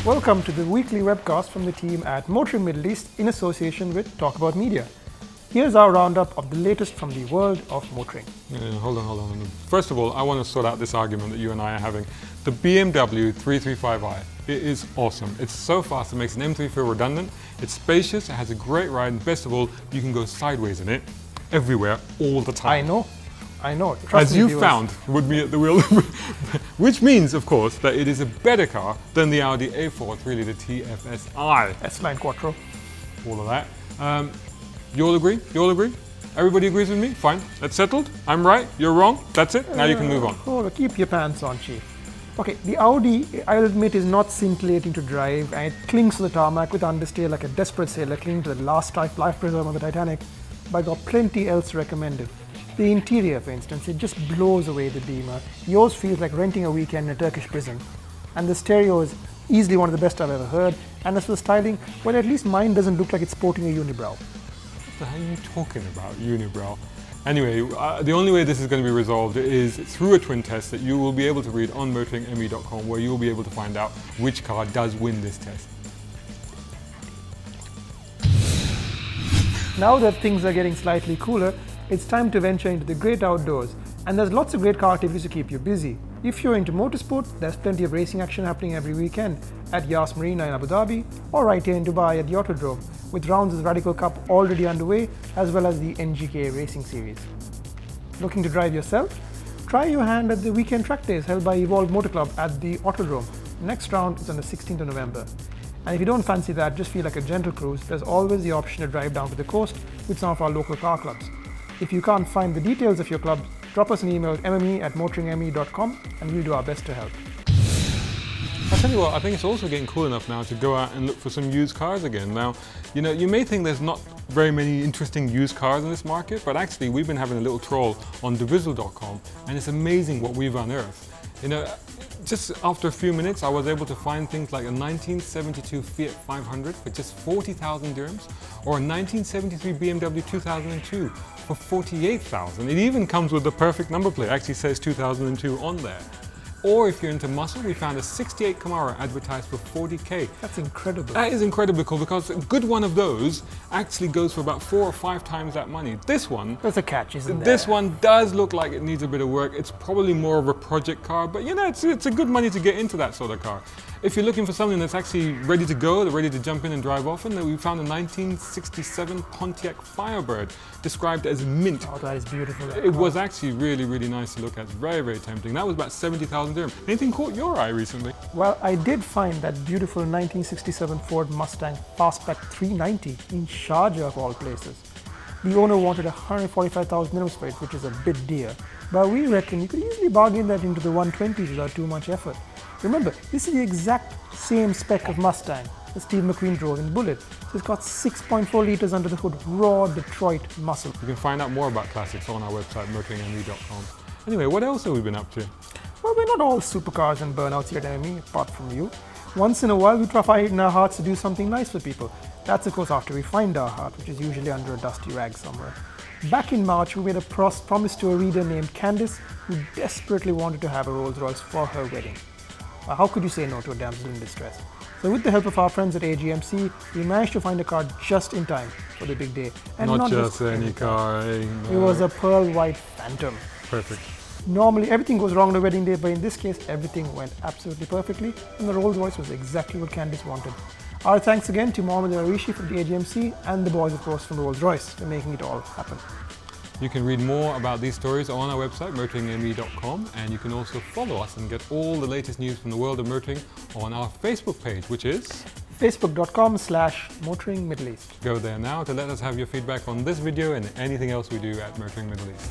Welcome to the weekly webcast from the team at Motoring Middle East in association with Talkabout Media. Here's our roundup of the latest from the world of motoring. Hold on. First of all, I want to sort out this argument that you and I are having. The BMW 335i, it is awesome. It's so fast, it makes an M3 feel redundant. It's spacious, it has a great ride, and best of all, you can go sideways in it, everywhere, all the time. I know. As you found with me at the wheel. Which means, of course, that it is a better car than the Audi A4 3-litre TFSI. S-Line Quattro. All of that. You all agree? Everybody agrees with me? Fine. That's settled. I'm right. You're wrong. That's it. Now you can move on. Oh, keep your pants on, Chief. Okay, the Audi, I'll admit, is not scintillating to drive, and it clings to the tarmac with understay like a desperate sailor clinging to the last life preserver on the Titanic, but I've got plenty else recommended. The interior, for instance, it just blows away the Beamer. Yours feels like renting a weekend in a Turkish prison. And the stereo is easily one of the best I've ever heard. And as for the styling, well, at least mine doesn't look like it's sporting a unibrow. What the hell are you talking about, unibrow? Anyway, the only way this is going to be resolved is through a twin test that you will be able to read on motoringme.com, where you will be able to find out which car does win this test. Now that things are getting slightly cooler, it's time to venture into the great outdoors, and there's lots of great car activities to keep you busy. If you're into motorsport, there's plenty of racing action happening every weekend at Yas Marina in Abu Dhabi, or right here in Dubai at the Autodrome, with rounds of the Radical Cup already underway, as well as the NGK Racing Series. Looking to drive yourself? Try your hand at the weekend track days held by Evolve Motor Club at the Autodrome. Next round is on the 16th of November. And if you don't fancy that, just feel like a gentle cruise, there's always the option to drive down to the coast with some of our local car clubs. If you can't find the details of your club, drop us an email at mme@motoringme.com and we'll do our best to help. I'll tell you what, I think it's also getting cool enough now to go out and look for some used cars again. Now, you may think there's not very many interesting used cars in this market, but actually we've been having a little troll on devizzle.com, and it's amazing what we've unearthed. Just after a few minutes, I was able to find things like a 1972 Fiat 500 for just 40,000 dirhams, or a 1973 BMW 2002 for 48,000. It even comes with the perfect number plate. It actually says 2002 on there. Or if you're into muscle, we found a 68 Camaro advertised for 40k. That's incredible. That is incredibly cool, because a good one of those actually goes for about 4 or 5 times that money. This one, there's a catch, isn't there? This one does look like it needs a bit of work. It's probably more of a project car, but it's a good money to get into that sort of car. If you're looking for something that's actually ready to go, ready to jump in and drive off, and then we found a 1967 Pontiac Firebird described as mint. Oh, that is beautiful. It was actually really, really nice to look at. Very, very tempting. That was about 70,000 dirham. Anything caught your eye recently? Well, I did find that beautiful 1967 Ford Mustang Fastback 390 in Sharjah of all places. The owner wanted 145,000 dirhams for it, which is a bit dear, but we reckon you could easily bargain that into the 120s without too much effort. Remember, this is the exact same spec of Mustang that Steve McQueen drove in Bullet. So it's got 6.4 litres under the hood, raw Detroit muscle. You can find out more about classics on our website, motoringme.com. Anyway, what else have we been up to? Well, we're not all supercars and burnouts here at MME, apart from you. Once in a while, we try in our hearts to do something nice for people. That's, of course, after we find our heart, which is usually under a dusty rag somewhere. Back in March, we made a promise to a reader named Candice, who desperately wanted to have a Rolls-Royce for her wedding. How could you say no to a damsel in distress? So with the help of our friends at AGMC, we managed to find a car just in time for the big day. And not just any car. It was a pearl white Phantom. Perfect. Normally everything goes wrong on a wedding day, but in this case everything went absolutely perfectly, and the Rolls-Royce was exactly what Candice wanted. Our thanks again to Mohammed and Arishi from the AGMC and the boys, of course, from Rolls-Royce for making it all happen. You can read more about these stories on our website, motoringme.com, and you can also follow us and get all the latest news from the world of motoring on our Facebook page, which is facebook.com/Motoring Middle East. Go there now to let us have your feedback on this video and anything else we do at Motoring Middle East.